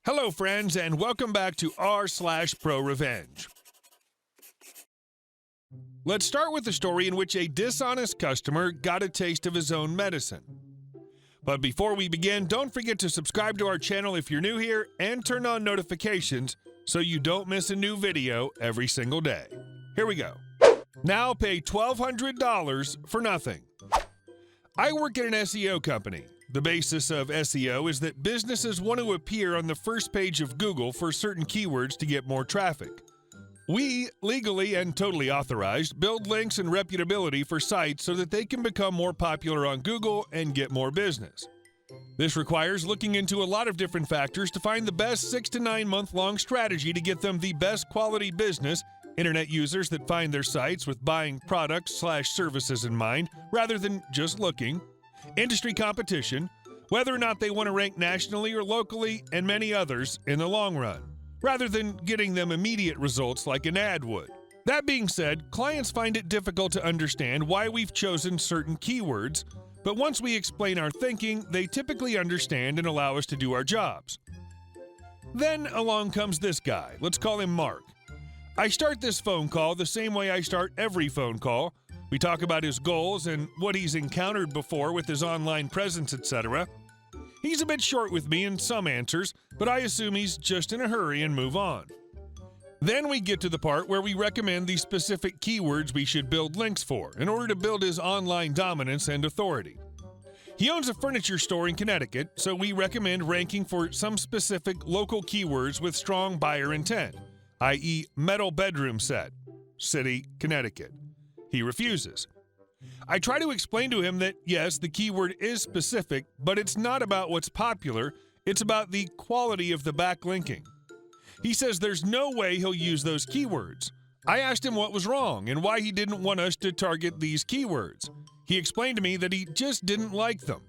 Hello, friends, and welcome back to r/ProRevenge. Let's start with a story in which a dishonest customer got a taste of his own medicine. But before we begin, don't forget to subscribe to our channel if you're new here and turn on notifications so you don't miss a new video every single day. Here we go. Now pay $1,200 for nothing. I work at an SEO company. The basis of SEO is that businesses want to appear on the first page of Google for certain keywords to get more traffic. We, legally and totally authorized, build links and reputability for sites so that they can become more popular on Google and get more business. This requires looking into a lot of different factors to find the best 6 to 9 month long strategy to get them the best quality business, internet users that find their sites with buying products/services in mind rather than just looking, industry competition, whether or not they want to rank nationally or locally, and many others in the long run, rather than getting them immediate results like an ad would. That being said, clients find it difficult to understand why we've chosen certain keywords, but once we explain our thinking, they typically understand and allow us to do our jobs. Then along comes this guy. Let's call him Mark. I start this phone call the same way I start every phone call. We talk about his goals and what he's encountered before with his online presence, etc. He's a bit short with me in some answers, but I assume he's just in a hurry and move on. Then we get to the part where we recommend the specific keywords we should build links for in order to build his online dominance and authority. He owns a furniture store in Connecticut, so we recommend ranking for some specific local keywords with strong buyer intent, i.e. metal bedroom set, city, Connecticut. He refuses. I try to explain to him that, yes, the keyword is specific, but it's not about what's popular, it's about the quality of the backlinking. He says there's no way he'll use those keywords. I asked him what was wrong and why he didn't want us to target these keywords. He explained to me that he just didn't like them.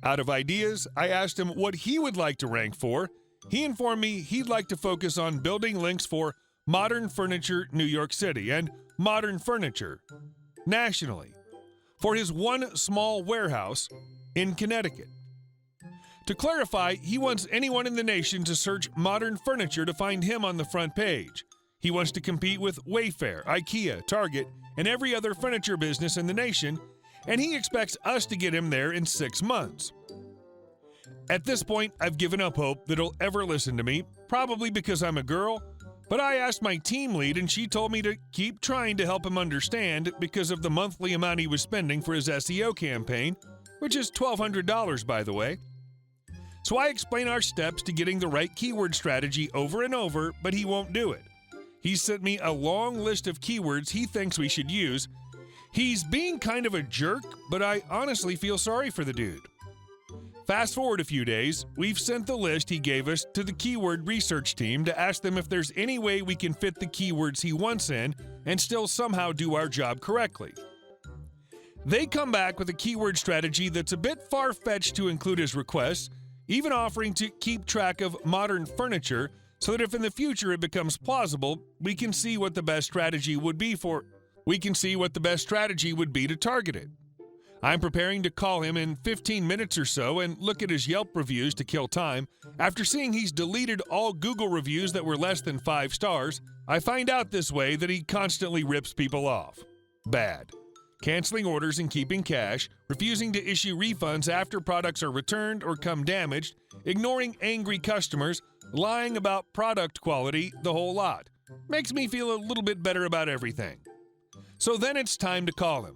Out of ideas, I asked him what he would like to rank for. He informed me he'd like to focus on building links for modern furniture New York City and modern furniture nationally for his one small warehouse in Connecticut. To clarify, he wants anyone in the nation to search modern furniture to find him on the front page. He wants to compete with Wayfair, IKEA, Target, and every other furniture business in the nation, and he expects us to get him there in 6 months. At this point, I've given up hope that he'll ever listen to me, probably because I'm a girl, but I asked my team lead and she told me to keep trying to help him understand because of the monthly amount he was spending for his SEO campaign, which is $1,200 by the way. So I explain our steps to getting the right keyword strategy over and over, but he won't do it. He sent me a long list of keywords he thinks we should use. He's being kind of a jerk, but I honestly feel sorry for the dude. Fast forward a few days, we've sent the list he gave us to the keyword research team to ask them if there's any way we can fit the keywords he wants in and still somehow do our job correctly. They come back with a keyword strategy that's a bit far-fetched to include his requests, even offering to keep track of modern furniture so that if in the future it becomes plausible, we can see what the best strategy would be to target it. I'm preparing to call him in 15 minutes or so and look at his Yelp reviews to kill time. After seeing he's deleted all Google reviews that were less than 5 stars, I find out this way that he constantly rips people off. Bad. Canceling orders and keeping cash, refusing to issue refunds after products are returned or come damaged, ignoring angry customers, lying about product quality, the whole lot. Makes me feel a little bit better about everything. So then it's time to call him.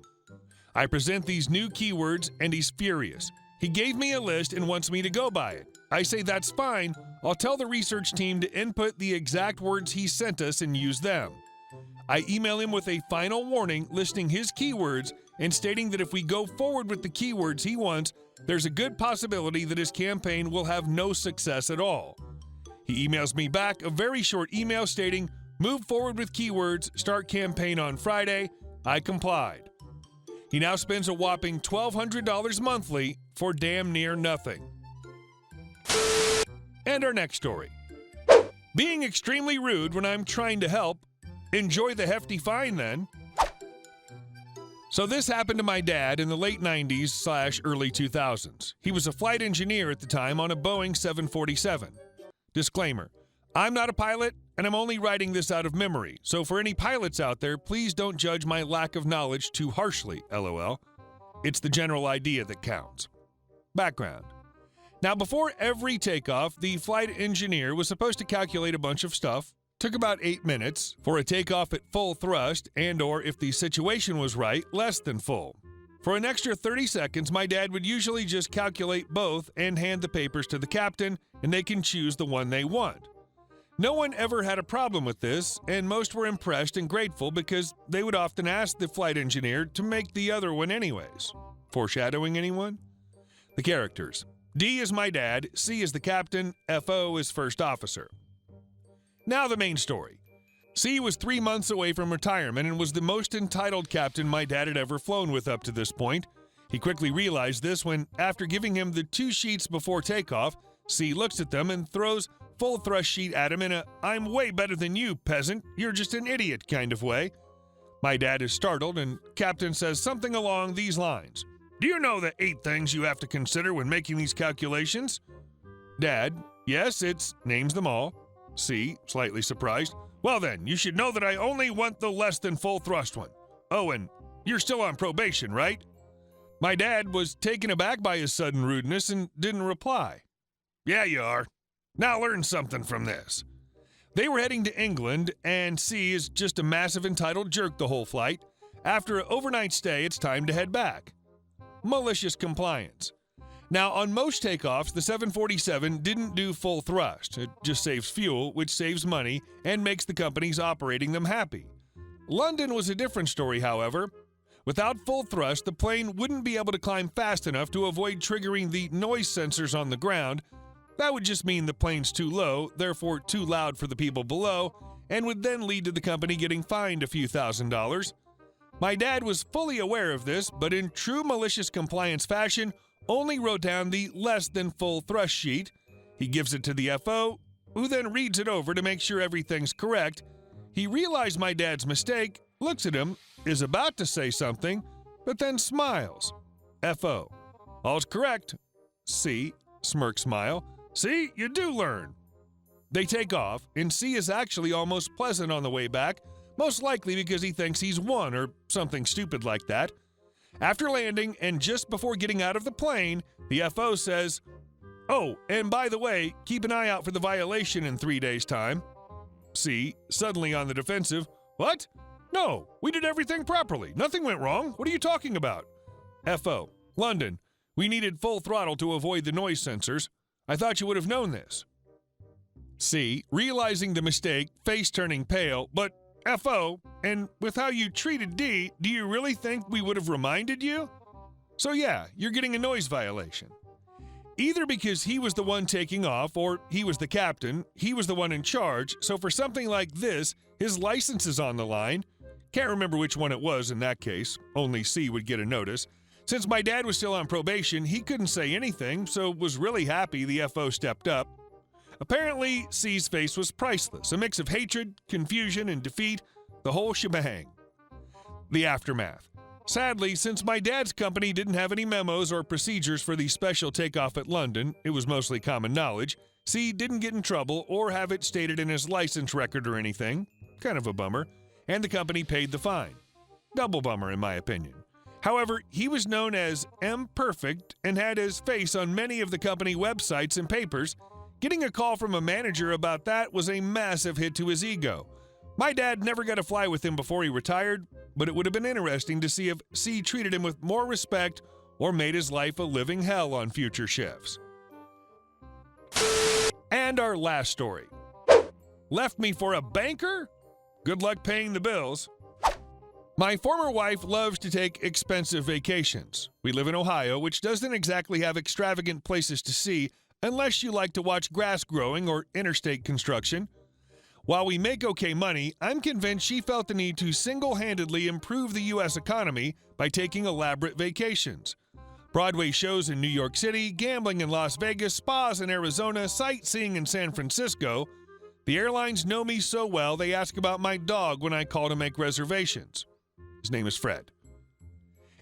I present these new keywords and he's furious. He gave me a list and wants me to go by it. I say that's fine. I'll tell the research team to input the exact words he sent us and use them. I email him with a final warning listing his keywords and stating that if we go forward with the keywords he wants, there's a good possibility that his campaign will have no success at all. He emails me back a very short email stating, "Move forward with keywords, start campaign on Friday." I complied. He now spends a whopping $1,200 monthly for damn near nothing. And our next story. Being extremely rude when I'm trying to help. Enjoy the hefty fine then. So this happened to my dad in the late 90s/early 2000s. He was a flight engineer at the time on a Boeing 747. Disclaimer: I'm not a pilot, and I'm only writing this out of memory, so for any pilots out there, please don't judge my lack of knowledge too harshly, LOL. It's the general idea that counts. Background. Now, before every takeoff, the flight engineer was supposed to calculate a bunch of stuff. Took about 8 minutes for a takeoff at full thrust and/or, if the situation was right, less than full. For an extra 30 seconds, my dad would usually just calculate both and hand the papers to the captain, and they can choose the one they want. No one ever had a problem with this, and most were impressed and grateful because they would often ask the flight engineer to make the other one anyways. Foreshadowing anyone? The characters. D is my dad, C is the captain, FO is first officer. Now the main story. C was 3 months away from retirement and was the most entitled captain my dad had ever flown with up to this point. He quickly realized this when, after giving him the 2 sheets before takeoff, C looks at them and throws full thrust sheet at him in a "I'm way better than you, peasant, you're just an idiot" kind of way. My dad is startled and captain says something along these lines. "Do you know the 8 things you have to consider when making these calculations?" Dad: "Yes, it's," names them all. C, slightly surprised: "Well then, you should know that I only want the less than full thrust one. Oh, and you're still on probation, right?" My dad was taken aback by his sudden rudeness and didn't reply. "Yeah, you are. Now learn something from this." They were heading to England, and C is just a massive entitled jerk the whole flight. After an overnight stay, it's time to head back. Malicious compliance. Now, on most takeoffs, the 747 didn't do full thrust. It just saves fuel, which saves money, and makes the companies operating them happy. London was a different story, however. Without full thrust, the plane wouldn't be able to climb fast enough to avoid triggering the noise sensors on the ground. That would just mean the plane's too low, therefore too loud for the people below, and would then lead to the company getting fined a few $1,000s. My dad was fully aware of this, but in true malicious compliance fashion, only wrote down the less than full thrust sheet. He gives it to the FO, who then reads it over to make sure everything's correct. He realized my dad's mistake, looks at him, is about to say something, but then smiles. FO: "All's correct." C, smirk smile: "See, you do learn." They take off, and C is actually almost pleasant on the way back, most likely because he thinks he's won or something stupid like that. After landing and just before getting out of the plane, the FO says, "Oh, and by the way, keep an eye out for the violation in 3 days' time." C, suddenly on the defensive: "What? No, we did everything properly. Nothing went wrong. What are you talking about?" FO: "London, we needed full throttle to avoid the noise sensors. I thought you would have known this." C, realizing the mistake, face turning pale, "But FO, and with how you treated D, do you really think we would have reminded you? So yeah, you're getting a noise violation." Either because he was the one taking off, or he was the captain, he was the one in charge, so for something like this, his license is on the line. Can't remember which one it was in that case, only C would get a notice. Since my dad was still on probation, he couldn't say anything, so was really happy the FO stepped up. Apparently, C's face was priceless, a mix of hatred, confusion, and defeat, the whole shebang. The aftermath. Sadly, since my dad's company didn't have any memos or procedures for the special takeoff at London, it was mostly common knowledge, C didn't get in trouble or have it stated in his license record or anything, kind of a bummer, and the company paid the fine. Double bummer in my opinion. However, he was known as M. Perfect and had his face on many of the company websites and papers. Getting a call from a manager about that was a massive hit to his ego. My dad never got to fly with him before he retired, but it would have been interesting to see if C treated him with more respect or made his life a living hell on future shifts. And our last story. Left me for a banker? Good luck paying the bills. My former wife loves to take expensive vacations. We live in Ohio, which doesn't exactly have extravagant places to see unless you like to watch grass growing or interstate construction. While we make okay money, I'm convinced she felt the need to single-handedly improve the U.S. economy by taking elaborate vacations. Broadway shows in New York City, gambling in Las Vegas, spas in Arizona, sightseeing in San Francisco. The airlines know me so well they ask about my dog when I call to make reservations. His name is Fred.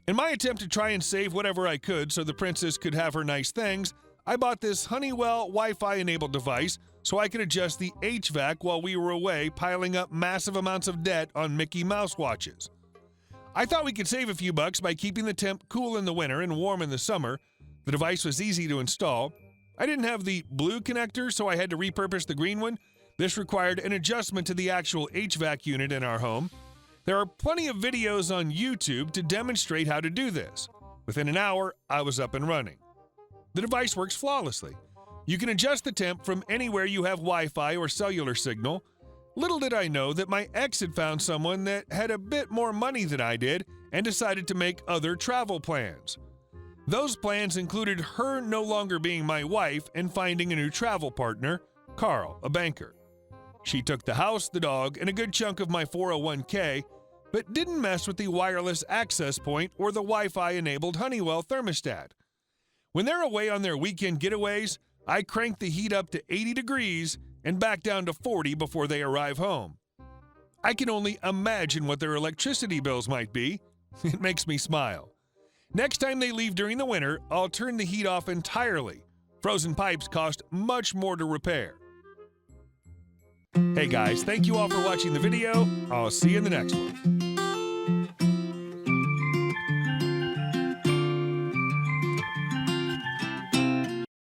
In my attempt to try and save whatever I could so the princess could have her nice things, I bought this Honeywell Wi-Fi enabled device so I could adjust the HVAC while we were away, piling up massive amounts of debt on Mickey Mouse watches. I thought we could save a few bucks by keeping the temp cool in the winter and warm in the summer. The device was easy to install. I didn't have the blue connector, so I had to repurpose the green one. This required an adjustment to the actual HVAC unit in our home. There are plenty of videos on YouTube to demonstrate how to do this. Within an hour, I was up and running. The device works flawlessly. You can adjust the temp from anywhere you have Wi-Fi or cellular signal. Little did I know that my ex had found someone that had a bit more money than I did and decided to make other travel plans. Those plans included her no longer being my wife and finding a new travel partner, Carl, a banker. She took the house, the dog, and a good chunk of my 401k, but didn't mess with the wireless access point or the Wi-Fi-enabled Honeywell thermostat. When they're away on their weekend getaways, I crank the heat up to 80 degrees and back down to 40 before they arrive home. I can only imagine what their electricity bills might be. It makes me smile. Next time they leave during the winter, I'll turn the heat off entirely. Frozen pipes cost much more to repair. Hey guys, thank you all for watching the video. I'll see you in the next one.